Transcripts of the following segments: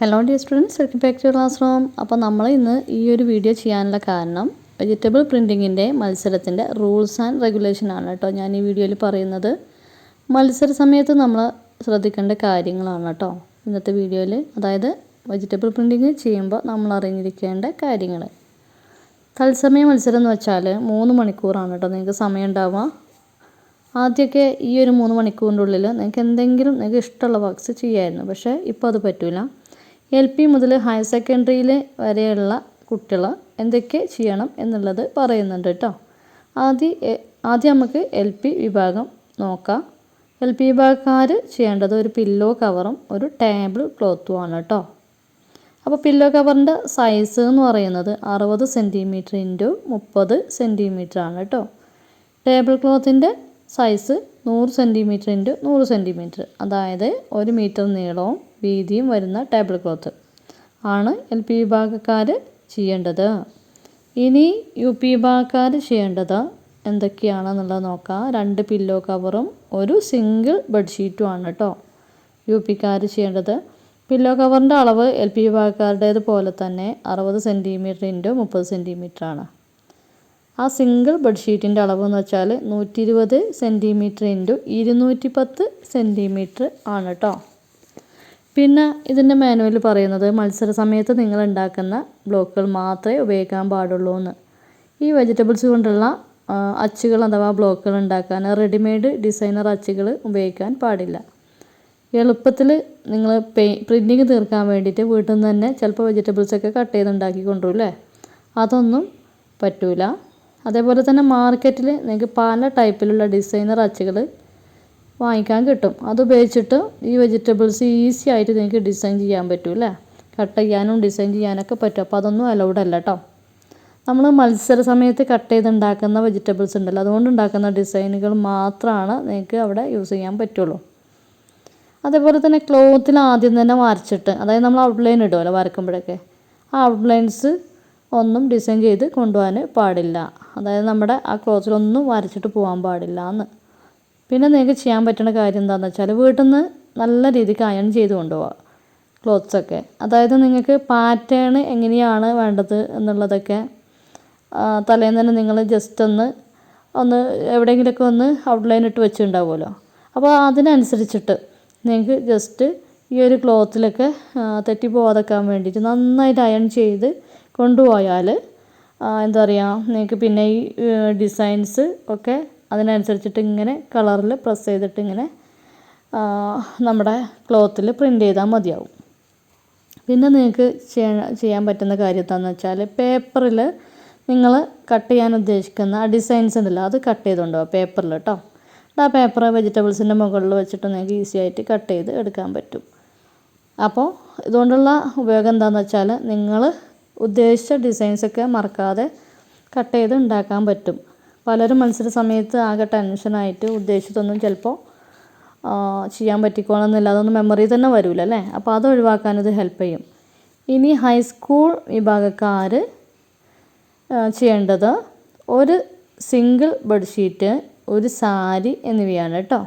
Hello dear students, welcome back to your classroom. അപ്പോൾ നമ്മൾ ഇന്ന് ഈ ഒരു വീഡിയോ ചെയ്യാനുള്ള കാരണം വെജിറ്റബിൾ പ്രിന്റിങ്ങിന്റെ മത്സരത്തിന്റെ റൂൾസ് ആൻഡ് റെഗുലേഷൻ ആണ് ട്ടോ ഞാൻ ഈ വീഡിയോയിൽ പറയുന്നത്. മത്സര സമയത്ത് നമ്മൾ ശ്രദ്ധിക്കേണ്ട കാര്യങ്ങളാണ് ട്ടോ ഇന്നത്തെ വീഡിയോയിൽ. അതായത് വെജിറ്റബിൾ പ്രിന്റിംഗ് ചെയ്യുമ്പോൾ നമ്മൾ അറിഞ്ഞിരിക്കേണ്ട കാര്യങ്ങൾ. തത്സമയ മത്സരം എന്ന് വെച്ചാൽ 3 മണിക്കൂറാണ് ട്ടോ നിങ്ങൾക്ക് സമയം ഉണ്ടാവുക. ആദ്യമൊക്കെ ഈ ഒരു 3 മണിക്കൂറിൻ്റെ ഉള്ളിൽ നിങ്ങൾക്ക് എന്തെങ്കിലും നിങ്ങൾക്ക് ഇഷ്ടമുള്ള വർക്ക്സ് ചെയ്യാമായിരുന്നു. പക്ഷേ ഇപ്പോൾ അത് പറ്റില്ല. LP മുതൽ ഹയർ സെക്കൻഡറിയിൽ വരെയുള്ള കുട്ടികൾ എന്തൊക്കെ ചെയ്യണം എന്നുള്ളത് പറയുന്നുണ്ട് കേട്ടോ. ആദ്യം നമുക്ക് LP വിഭാഗം നോക്കാം. LP വിഭാഗക്കാർ ചെയ്യേണ്ടത് ഒരു പില്ലോ കവറും ഒരു ടേബിൾ ക്ലോത്തുമാണ് കേട്ടോ. അപ്പോൾ പില്ലോ കവറിൻ്റെ സൈസ് എന്ന് പറയുന്നത് 60 സെൻറ്റിമീറ്റർ ഇൻറ്റു 30 സെൻറ്റിമീറ്റർ ആണ് കേട്ടോ. ടേബിൾ ക്ലോത്തിൻ്റെ സൈസ് 100 സെൻറ്റിമീറ്റർ ഇൻറ്റു 100 സെൻറ്റിമീറ്റർ, അതായത് 1 മീറ്റർ നീളവും വീതിയും വരുന്ന ടേബിൾ ക്ലോത്ത് ആണ് LP വിഭാഗക്കാർ ചെയ്യേണ്ടത്. ഇനി UP വിഭാഗക്കാർ ചെയ്യേണ്ടത് എന്തൊക്കെയാണെന്നുള്ളത് നോക്കാം. 2 പില്ലോ കവറും ഒരു സിംഗിൾ ബെഡ്ഷീറ്റും ആണ് കേട്ടോ UPക്കാർ ചെയ്യേണ്ടത്. പില്ലോ കവറിൻ്റെ അളവ് LP വിഭാഗക്കാരുടേത് പോലെ തന്നെ 60 സെൻറ്റിമീറ്റർ ഇൻറ്റു 30 സെൻറ്റിമീറ്റർ ആണ്. ആ സിംഗിൾ ബെഡ്ഷീറ്റിൻ്റെ അളവ് എന്ന് വെച്ചാൽ 120 സെൻറ്റിമീറ്റർ ഇൻറ്റു 210 സെൻറ്റിമീറ്റർ ആണ് കേട്ടോ. പിന്നെ ഇതിൻ്റെ മാനുവൽ പറയുന്നത് മത്സര സമയത്ത് നിങ്ങൾ ഉണ്ടാക്കുന്ന ബ്ലോക്കുകൾ മാത്രമേ ഉപയോഗിക്കാൻ പാടുള്ളൂ എന്ന്. ഈ വെജിറ്റബിൾസ് കൊണ്ടുള്ള അച്ചുകൾ അഥവാ ബ്ലോക്കുകൾ ഉണ്ടാക്കാൻ റെഡിമെയ്ഡ് ഡിസൈനർ അച്ചുകൾ ഉപയോഗിക്കാൻ പാടില്ല. എളുപ്പത്തിൽ നിങ്ങൾ പ്രിൻറ്റിങ് തീർക്കാൻ വേണ്ടിയിട്ട് വീട്ടിൽ നിന്ന് തന്നെ ചിലപ്പോൾ വെജിറ്റബിൾസൊക്കെ കട്ട് ചെയ്ത് ഉണ്ടാക്കി കൊണ്ടുവരില്ലേ, അതൊന്നും പറ്റൂല. അതേപോലെ തന്നെ മാർക്കറ്റിൽ നിങ്ങൾക്ക് പല ടൈപ്പിലുള്ള ഡിസൈനർ അച്ചുകൾ വാങ്ങിക്കാൻ കിട്ടും. അതുപയോഗിച്ചിട്ട് ഈ വെജിറ്റബിൾസ് ഈസി ആയിട്ട് നിങ്ങൾക്ക് ഡിസൈൻ ചെയ്യാൻ പറ്റും അല്ലേ, കട്ട് ചെയ്യാനും ഡിസൈൻ ചെയ്യാനൊക്കെ പറ്റും. അപ്പോൾ അതൊന്നും അലൗഡ് അല്ല കേട്ടോ. നമ്മൾ മത്സര സമയത്ത് കട്ട് ചെയ്തുണ്ടാക്കുന്ന വെജിറ്റബിൾസ് ഉണ്ടല്ലോ, അതുകൊണ്ട് ഉണ്ടാക്കുന്ന ഡിസൈനുകൾ മാത്രമാണ് നിങ്ങൾക്ക് അവിടെ യൂസ് ചെയ്യാൻ പറ്റുള്ളൂ. അതേപോലെ തന്നെ ക്ലോത്തിൽ ആദ്യം തന്നെ വരച്ചിട്ട്, അതായത് നമ്മൾ ഔട്ട്ലൈൻ ഇടുമല്ലോ വരക്കുമ്പോഴൊക്കെ, ആ ഔട്ട്ലൈൻസ് ഒന്നും ഡിസൈൻ ചെയ്ത് കൊണ്ടുപോകാൻ പാടില്ല. അതായത് നമ്മുടെ ആ ക്ലോത്തിലൊന്നും വരച്ചിട്ട് പോകാൻ പാടില്ല എന്ന്. പിന്നെ നിങ്ങൾക്ക് ചെയ്യാൻ പറ്റുന്ന കാര്യം എന്താണെന്ന് വെച്ചാൽ വീട്ടിൽ നിന്ന് നല്ല രീതിക്ക് അയൺ ചെയ്ത് കൊണ്ടുപോകുക ക്ലോത്ത്സൊക്കെ. അതായത് നിങ്ങൾക്ക് പാറ്റേൺ എങ്ങനെയാണ് വേണ്ടത് എന്നുള്ളതൊക്കെ തലേന്ന് തന്നെ നിങ്ങൾ ജസ്റ്റ് ഒന്ന് എവിടെയെങ്കിലുമൊക്കെ ഒന്ന് ഔട്ട്ലൈൻ ഇട്ട് വെച്ചിട്ടുണ്ടാവുമല്ലോ. അപ്പോൾ അതിനനുസരിച്ചിട്ട് നിങ്ങൾക്ക് ജസ്റ്റ് ഈ ഒരു ക്ലോത്തിലൊക്കെ തെറ്റിപ്പോകാതെക്കാൻ വേണ്ടിയിട്ട് നന്നായിട്ട് അയൺ ചെയ്ത് കൊണ്ടുപോയാൽ എന്താ പറയുക, നിങ്ങൾക്ക് പിന്നെ ഈ ഡിസൈൻസ് ഒക്കെ അതിനനുസരിച്ചിട്ട് ഇങ്ങനെ കളറിൽ പ്രസ് ചെയ്തിട്ട് ഇങ്ങനെ നമ്മുടെ ക്ലോത്തിൽ പ്രിൻ്റ് ചെയ്താൽ മതിയാവും. പിന്നെ നിങ്ങൾക്ക് ചെയ്യാൻ പറ്റുന്ന കാര്യം എന്താണെന്ന് വെച്ചാൽ പേപ്പറിൽ നിങ്ങൾ കട്ട് ചെയ്യാൻ ഉദ്ദേശിക്കുന്ന ആ ഡിസൈൻസ് ഉണ്ടല്ലോ, അത് കട്ട് ചെയ്തുകൊണ്ടുപോകുക പേപ്പറിൽ കേട്ടോ. ആ പേപ്പർ വെജിറ്റബിൾസിൻ്റെ മുകളിൽ വെച്ചിട്ട് നിങ്ങൾക്ക് ഈസി ആയിട്ട് കട്ട് ചെയ്ത് എടുക്കാൻ പറ്റും. അപ്പോൾ ഇതുകൊണ്ടുള്ള ഉപയോഗം എന്താണെന്ന് വെച്ചാൽ നിങ്ങൾ ഉദ്ദേശിച്ച ഡിസൈൻസൊക്കെ മറക്കാതെ കട്ട് ചെയ്ത് ഉണ്ടാക്കാൻ പറ്റും. പലരും മത്സര സമയത്ത് ആകെ ടെൻഷനായിട്ട് ഉദ്ദേശിച്ചതൊന്നും ചിലപ്പോൾ ചെയ്യാൻ പറ്റിക്കോണമെന്നില്ല, അതൊന്നും മെമ്മറി തന്നെ വരില്ല അല്ലേ. അപ്പോൾ അത് ഒഴിവാക്കാനിത് ഹെൽപ്പ് ചെയ്യും. ഇനി ഹൈസ്കൂൾ വിഭാഗക്കാർ ചെയ്യേണ്ടത് ഒരു സിംഗിൾ ബെഡ്ഷീറ്റ്, ഒരു സാരി എന്നിവയാണ് കേട്ടോ.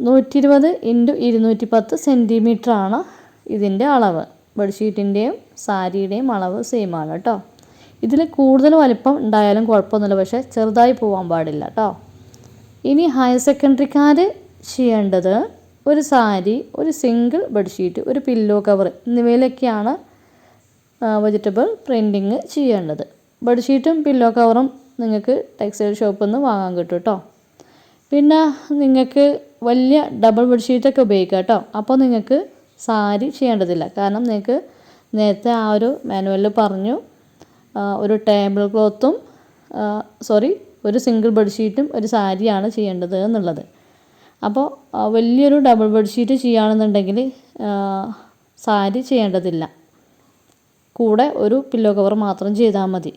120 ഇൻറ്റു 210 സെൻറ്റിമീറ്റർ ആണ് ഇതിൻ്റെ അളവ്. ബെഡ്ഷീറ്റിൻ്റെയും സാരിയുടെയും അളവ് സെയിം ആണ് കേട്ടോ. ഇതിൽ കൂടുതൽ വലിപ്പം ഉണ്ടായാലും കുഴപ്പമൊന്നുമില്ല, പക്ഷേ ചെറുതായി പോകാൻ പാടില്ല കേട്ടോ. ഇനി ഹയർ സെക്കൻഡറിക്കാർ ചെയ്യേണ്ടത് ഒരു സാരി, ഒരു സിംഗിൾ ബെഡ്ഷീറ്റ്, ഒരു പില്ലോ കവർ എന്നിവയിലൊക്കെയാണ് വെജിറ്റബിൾ പ്രിൻറ്റിങ് ചെയ്യേണ്ടത്. ബെഡ്ഷീറ്റും പില്ലോ കവറും നിങ്ങൾക്ക് ടെക്സ്റ്റൈൽ ഷോപ്പിൽ നിന്ന് വാങ്ങാൻ കിട്ടും കേട്ടോ. പിന്നെ നിങ്ങൾക്ക് വലിയ ഡബിൾ ബെഡ്ഷീറ്റൊക്കെ ഉപയോഗിക്കാം കേട്ടോ. അപ്പോൾ നിങ്ങൾക്ക് സാരി ചെയ്യേണ്ടതില്ല. കാരണം നിങ്ങൾക്ക് നേരത്തെ ആ ഒരു മാനുവലിൽ പറഞ്ഞു ഒരു ടേബിൾ ക്ലോത്തും ഒരു സിംഗിൾ ബെഡ്ഷീറ്റും ഒരു സാരിയാണ് ചെയ്യേണ്ടത് എന്നുള്ളത്. അപ്പോൾ വലിയൊരു ഡബിൾ ബെഡ്ഷീറ്റ് ചെയ്യുകയാണെന്നുണ്ടെങ്കിൽ സാരി ചെയ്യേണ്ടതില്ല, കൂടെ ഒരു പില്ലോ കവർ മാത്രം ചെയ്താൽ മതി.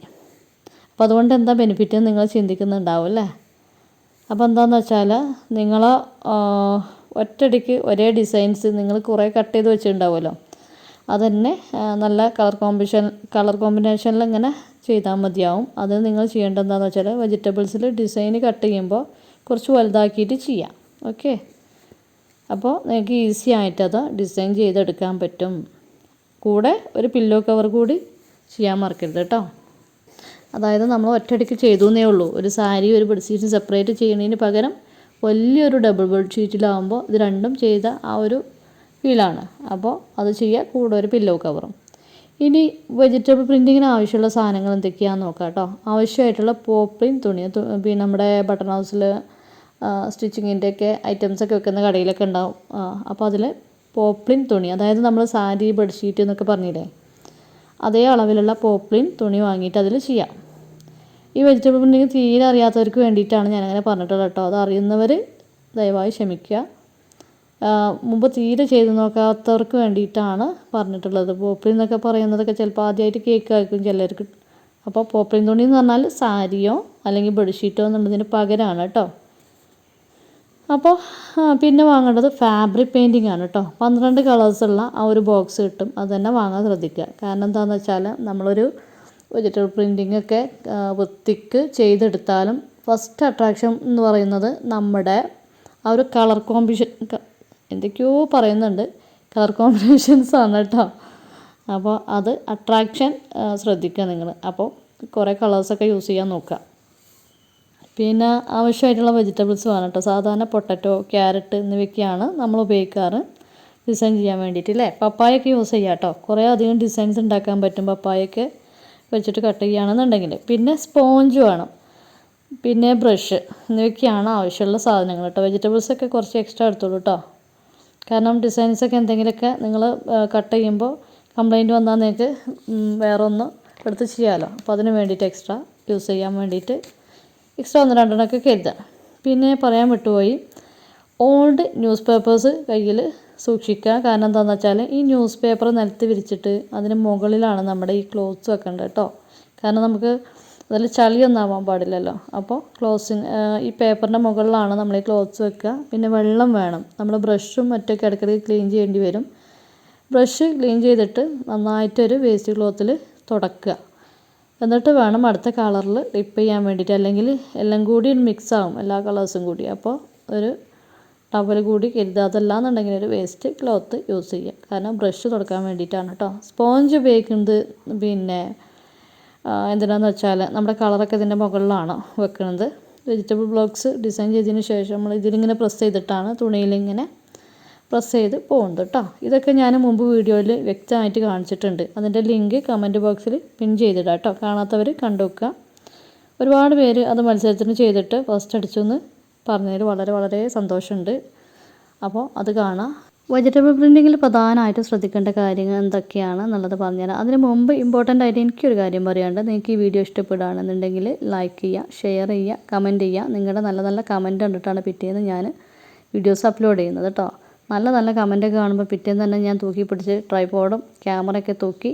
അപ്പോൾ അതുകൊണ്ട് എന്താ ബെനിഫിറ്റ് നിങ്ങൾ ചിന്തിക്കുന്നുണ്ടാവും അല്ലേ. അപ്പോൾ എന്താണെന്ന് വെച്ചാൽ നിങ്ങൾ ഒറ്റയടിക്ക് ഒരേ ഡിസൈൻസ് നിങ്ങൾ കുറേ കട്ട് ചെയ്ത് വെച്ചിട്ടുണ്ടാവുമല്ലോ, അതുതന്നെ നല്ല കളർ കോമ്പിനേഷനിൽ ഇങ്ങനെ ചെയ്താൽ മതിയാവും. അത് നിങ്ങൾ ചെയ്യേണ്ടത് എന്താണെന്ന് വെച്ചാൽ വെജിറ്റബിൾസിൽ ഡിസൈൻ കട്ട് ചെയ്യുമ്പോൾ കുറച്ച് വലുതാക്കിയിട്ട് ചെയ്യാം. ഓക്കെ, അപ്പോൾ നിങ്ങൾക്ക് ഈസി ആയിട്ടത് ഡിസൈൻ ചെയ്തെടുക്കാൻ പറ്റും. കൂടെ ഒരു പില്ലോ കവർ കൂടി ചെയ്യാൻ മറക്കരുത് കേട്ടോ. അതായത് നമ്മൾ ഒറ്റയടിക്ക് ചെയ്തു എന്നേ ഉള്ളൂ. ഒരു സാരി ഒരു ബെഡ്ഷീറ്റ് സെപ്പറേറ്റ് ചെയ്യുന്നതിന് പകരം വലിയൊരു ഡബിൾ ബെഡ്ഷീറ്റിലാകുമ്പോൾ ഇത് രണ്ടും ചെയ്ത ആ ഒരു ഫീലാണ്. അപ്പോൾ അത് ചെയ്യുക, കൂടെ ഒരു പില്ലോ കവറും. ഇനി വെജിറ്റബിൾ പ്രിൻറ്റിങ്ങിന് ആവശ്യമുള്ള സാധനങ്ങൾ എന്തൊക്കെയാണെന്ന് നോക്കാം കേട്ടോ. ആവശ്യമായിട്ടുള്ള പോപ്ലിൻ തുണി, പിന്നെ നമ്മുടെ ബട്ടൺ ഹൗസിൽ സ്റ്റിച്ചിങ്ങിൻ്റെയൊക്കെ ഐറ്റംസൊക്കെ വെക്കുന്ന കടയിലൊക്കെ ഉണ്ടാവും. അപ്പോൾ അതിൽ പോപ്ലിൻ തുണി, അതായത് നമ്മൾ സാരി ബെഡ്ഷീറ്റ് എന്നൊക്കെ പറഞ്ഞില്ലേ, അതേ അളവിലുള്ള പോപ്ലിൻ തുണി വാങ്ങിയിട്ട് അതിൽ ചെയ്യാം. ഈ വെജിറ്റബിൾ പ്രിൻറ്റിങ് തീരെ അറിയാത്തവർക്ക് വേണ്ടിയിട്ടാണ് ഞാനങ്ങനെ പറഞ്ഞിട്ടുള്ളത് കേട്ടോ. അത് അറിയുന്നവർ ദയവായി ക്ഷമിക്കുക. മുമ്പ് തീരെ ചെയ്ത് നോക്കാത്തവർക്ക് വേണ്ടിയിട്ടാണ് പറഞ്ഞിട്ടുള്ളത്. പോപ്ലിൻ എന്നൊക്കെ പറയുന്നതൊക്കെ ചിലപ്പോൾ ആദ്യമായിട്ട് കേൾക്കായിരിക്കും ചിലർക്ക്. അപ്പോൾ പോപ്ലിൻ തുണി എന്ന് പറഞ്ഞാൽ സാരിയോ അല്ലെങ്കിൽ ബെഡ്ഷീറ്റോ എന്നുള്ളതിന് പകരമാണ് കേട്ടോ. അപ്പോൾ പിന്നെ വാങ്ങേണ്ടത് ഫാബ്രിക് പെയിൻറ്റിംഗ് ആണ് കേട്ടോ. 12 കളേഴ്സുള്ള ആ ഒരു ബോക്സ് കിട്ടും. അത് തന്നെ വാങ്ങാൻ ശ്രദ്ധിക്കുക. കാരണം എന്താണെന്ന് വെച്ചാൽ നമ്മളൊരു വെജിറ്റബിൾ പ്രിൻറ്റിംഗ് ഒക്കെ വൃത്തിക്ക് ചെയ്തെടുത്താലും ഫസ്റ്റ് അട്രാക്ഷൻ എന്ന് പറയുന്നത് നമ്മുടെ ആ ഒരു കളർ എന്തൊക്കെയോ പറയുന്നുണ്ട്, കളർ കോമ്പിനേഷൻസ് ആണ് കേട്ടോ. അപ്പോൾ അത് അട്രാക്ഷൻ ശ്രദ്ധിക്കുക നിങ്ങൾ. അപ്പോൾ കുറേ കളേഴ്സൊക്കെ യൂസ് ചെയ്യാൻ നോക്കുക. പിന്നെ ആവശ്യമായിട്ടുള്ള വെജിറ്റബിൾസ് വേണം കേട്ടോ. സാധാരണ പൊട്ടറ്റോ, ക്യാരറ്റ് എന്നിവയൊക്കെയാണ് നമ്മൾ ഉപയോഗിക്കാറ് ഡിസൈൻ ചെയ്യാൻ വേണ്ടിയിട്ട് അല്ലേ. പപ്പായൊക്കെ യൂസ് ചെയ്യാം കേട്ടോ. കുറേ അധികം ഡിസൈൻസ് ഉണ്ടാക്കാൻ പറ്റും പപ്പായൊക്കെ വെച്ചിട്ട് കട്ട് ചെയ്യുകയാണെന്നുണ്ടെങ്കിൽ. പിന്നെ സ്പോഞ്ച് വേണം, പിന്നെ ബ്രഷ് എന്നിവയൊക്കെയാണ് ആവശ്യമുള്ള സാധനങ്ങൾ കേട്ടോ. വെജിറ്റബിൾസൊക്കെ കുറച്ച് എക്സ്ട്രാ എടുത്തോളൂ കേട്ടോ. കാരണം ഡിസൈൻസൊക്കെ എന്തെങ്കിലുമൊക്കെ നിങ്ങൾ കട്ട് ചെയ്യുമ്പോൾ കംപ്ലൈൻറ്റ് വന്നാൽ നിങ്ങൾക്ക് വേറെ ഒന്ന് എടുത്ത് ചെയ്യാമല്ലോ. അപ്പോൾ അതിന് വേണ്ടിയിട്ട് എക്സ്ട്രാ യൂസ് ചെയ്യാൻ വേണ്ടിയിട്ട് എക്സ്ട്രാ 1-2 കരുതാം. പിന്നെ പറയാൻ വിട്ടുപോയി, ഓൾഡ് ന്യൂസ് പേപ്പേഴ്സ് കയ്യിൽ സൂക്ഷിക്കുക. കാരണം എന്താണെന്ന് വെച്ചാൽ ഈ ന്യൂസ് പേപ്പർ നിലത്ത് വിരിച്ചിട്ട് അതിന് മുകളിലാണ് നമ്മുടെ ഈ ക്ലോത്ത്സ് വെക്കേണ്ടത് കേട്ടോ. കാരണം നമുക്ക് അതിൽ ചളിയൊന്നും ആവാൻ പാടില്ലല്ലോ. അപ്പോൾ ഈ പേപ്പറിൻ്റെ മുകളിലാണ് നമ്മൾ ഈ ക്ലോത്ത്സ് വെക്കുക. പിന്നെ വെള്ളം വേണം. നമ്മൾ ബ്രഷും മറ്റൊക്കെ ഇടയ്ക്കിടയ്ക്ക് ക്ലീൻ ചെയ്യേണ്ടി വരും. ബ്രഷ് ക്ലീൻ ചെയ്തിട്ട് നന്നായിട്ടൊരു വേസ്റ്റ് ക്ലോത്തിൽ തുടക്കുക. എന്നിട്ട് വേണം അടുത്ത കളറിൽ ഡിപ്പ് ചെയ്യാൻ വേണ്ടിയിട്ട്. അല്ലെങ്കിൽ എല്ലാം കൂടി മിക്സ് ആവും, എല്ലാ കളേഴ്സും കൂടി. അപ്പോൾ ഒരു ടവൽ കൂടി കരുതുക. അതല്ലാന്നുണ്ടെങ്കിൽ ഒരു വേസ്റ്റ് ക്ലോത്ത് യൂസ് ചെയ്യുക. കാരണം ബ്രഷ് തുടക്കാൻ വേണ്ടിയിട്ടാണ് കേട്ടോ. സ്പോഞ്ച് ഉപയോഗിക്കുന്നത് പിന്നെ എന്തിനാന്ന് വെച്ചാൽ നമ്മുടെ കളറൊക്കെ ഇതിൻ്റെ മുകളിലാണ് വെക്കുന്നത്. വെജിറ്റബിൾ ബ്ലോക്സ് ഡിസൈൻ ചെയ്തതിന് ശേഷം നമ്മൾ ഇതിലിങ്ങനെ പ്രസ് ചെയ്തിട്ടാണ് തുണിയിലിങ്ങനെ പ്രസ് ചെയ്ത് പോകുന്നത് കേട്ടോ. ഇതൊക്കെ ഞാൻ മുമ്പ് വീഡിയോയിൽ വ്യക്തമായിട്ട് കാണിച്ചിട്ടുണ്ട്. അതിൻ്റെ ലിങ്ക് കമൻറ്റ് ബോക്സിൽ പിൻ ചെയ്തിടാം കേട്ടോ. കാണാത്തവർ കണ്ടു വെക്കുക. ഒരുപാട് പേര് അത് മത്സരത്തിന് ചെയ്തിട്ട് ഫസ്റ്റ് അടിച്ചു എന്ന് പറഞ്ഞതിൽ വളരെ വളരെ സന്തോഷമുണ്ട്. അപ്പോൾ അത് കാണാം. വെജിറ്റബിൾ പ്രിൻറ്റിങ്ങിൽ പ്രധാനമായിട്ട് ശ്രദ്ധിക്കേണ്ട കാര്യങ്ങൾ എന്തൊക്കെയാണ് എന്നുള്ളത് പറഞ്ഞുതരാം. അതിന് മുമ്പ് ഇമ്പോർട്ടൻ്റ് ആയിട്ട് എനിക്കൊരു കാര്യം പറയാനുണ്ട്. നിങ്ങൾക്ക് ഈ വീഡിയോ ഇഷ്ടപ്പെടുകയാണെന്നുണ്ടെങ്കിൽ ലൈക്ക് ചെയ്യുക, ഷെയർ ചെയ്യുക, കമൻറ്റ് ചെയ്യുക. നിങ്ങളുടെ നല്ല നല്ല കമൻറ്റ് കണ്ടിട്ടാണ് പിറ്റേന്ന് ഞാൻ വീഡിയോസ് അപ്ലോഡ് ചെയ്യുന്നത് കേട്ടോ. നല്ല നല്ല കമൻറ്റൊക്കെ കാണുമ്പോൾ പിറ്റേന്ന് തന്നെ ഞാൻ തൂക്കി പിടിച്ച് ട്രൈപോഡും ക്യാമറയൊക്കെ തൂക്കി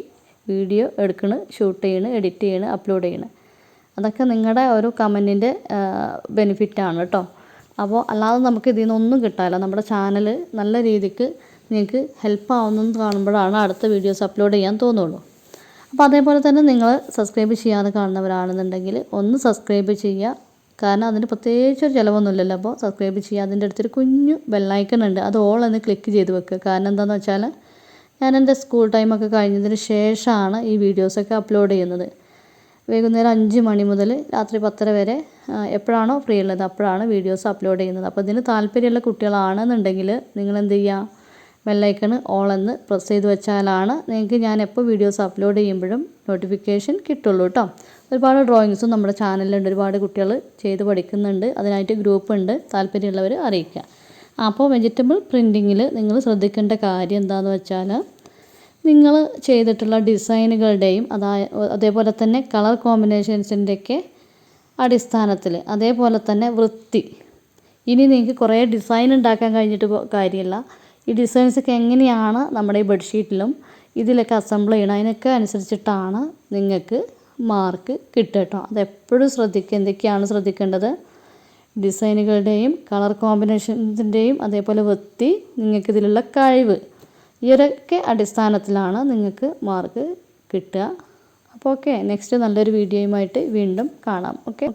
വീഡിയോ എടുക്കണ്, ഷൂട്ട് ചെയ്യണ്, എഡിറ്റ് ചെയ്യണ്, അപ്ലോഡ് ചെയ്യണ്. അതൊക്കെ നിങ്ങളുടെ ഒരു കമൻറ്റിൻ്റെ ബെനിഫിറ്റാണ് കേട്ടോ. അപ്പോൾ അല്ലാതെ നമുക്ക് ഇതിൽ നിന്നൊന്നും കിട്ടാമല്ലോ. നമ്മുടെ ചാനൽ നല്ല രീതിക്ക് നിങ്ങൾക്ക് ഹെൽപ്പ് ആവുന്നെന്ന് കാണുമ്പോഴാണ് അടുത്ത വീഡിയോസ് അപ്ലോഡ് ചെയ്യാൻ തോന്നുള്ളൂ. അപ്പോൾ അതേപോലെ തന്നെ നിങ്ങൾ സബ്സ്ക്രൈബ് ചെയ്യാതെ കാണുന്നവരാണെന്നുണ്ടെങ്കിൽ ഒന്ന് സബ്സ്ക്രൈബ് ചെയ്യുക. കാരണം അതിന് പ്രത്യേകിച്ചൊരു ചിലവൊന്നുമില്ലല്ലോ. അപ്പോൾ സബ്സ്ക്രൈബ് ചെയ്യുക. അതിൻ്റെ അടുത്തൊരു കുഞ്ഞു ബെല്ലൈക്കൺ ഉണ്ട്, അത് ഓൾ എന്ന് ക്ലിക്ക് ചെയ്ത് വെക്കുക. കാരണം എന്താണെന്ന് വെച്ചാൽ ഞാൻ എൻ്റെ സ്കൂൾ ടൈമൊക്കെ കഴിഞ്ഞതിന് ശേഷമാണ് ഈ വീഡിയോസൊക്കെ അപ്ലോഡ് ചെയ്യുന്നത്. വൈകുന്നേരം 5 മണി മുതൽ രാത്രി 10 വരെ എപ്പോഴാണോ ഫ്രീ ഉള്ളത് അപ്പോഴാണ് വീഡിയോസ് അപ്ലോഡ് ചെയ്യുന്നത്. അപ്പോൾ ഇതിന് താല്പര്യമുള്ള കുട്ടികളാണെന്നുണ്ടെങ്കിൽ നിങ്ങൾ എന്ത് ചെയ്യുക, ബെല്ലൈക്കണ് ഓൾ എന്ന് പ്രസ് ചെയ്ത് വെച്ചാലാണ് നിങ്ങൾക്ക് ഞാൻ എപ്പോൾ വീഡിയോസ് അപ്ലോഡ് ചെയ്യുമ്പോഴും നോട്ടിഫിക്കേഷൻ കിട്ടുള്ളൂ കേട്ടോ. ഒരുപാട് ഡ്രോയിങ്സും നമ്മുടെ ചാനലിലുണ്ട്. ഒരുപാട് കുട്ടികൾ ചെയ്ത് പഠിക്കുന്നുണ്ട്. അതിനായിട്ട് ഗ്രൂപ്പ് ഉണ്ട്. താല്പര്യമുള്ളവർ അറിയിക്കുക. അപ്പോൾ വെജിറ്റബിൾ പ്രിൻറ്റിങ്ങിൽ നിങ്ങൾ ശ്രദ്ധിക്കേണ്ട കാര്യം എന്താണെന്ന് വെച്ചാൽ നിങ്ങൾ ചെയ്തിട്ടുള്ള ഡിസൈനുകളുടെയും അതേപോലെ തന്നെ കളർ കോമ്പിനേഷൻസിൻ്റെയൊക്കെ അടിസ്ഥാനത്തിൽ, അതേപോലെ തന്നെ വൃത്തി. ഇനി നിങ്ങൾക്ക് കുറേ ഡിസൈൻ ഉണ്ടാക്കാൻ കഴിഞ്ഞിട്ട് കാര്യമില്ല. ഈ ഡിസൈൻസൊക്കെ എങ്ങനെയാണ് നമ്മുടെ ഈ ബെഡ്ഷീറ്റിലും ഇതിലൊക്കെ അസംബിൾ ചെയ്യണം, അതിനൊക്കെ അനുസരിച്ചിട്ടാണ് നിങ്ങൾക്ക് മാർക്ക് കിട്ടുക കേട്ടോ. അതെപ്പോഴും ശ്രദ്ധിക്കുക. എന്തൊക്കെയാണ് ശ്രദ്ധിക്കേണ്ടത്, ഡിസൈനുകളുടെയും കളർ കോമ്പിനേഷൻസിൻ്റെയും അതേപോലെ വൃത്തി, നിങ്ങൾക്കിതിലുള്ള കഴിവ്, ഇവരൊക്കെ അടിസ്ഥാനത്തിലാണ് നിങ്ങൾക്ക് മാർക്ക് കിട്ടുക. അപ്പോൾ ഓക്കെ, നെക്സ്റ്റ് നല്ലൊരു വീഡിയോയുമായിട്ട് വീണ്ടും കാണാം. ഓക്കെ.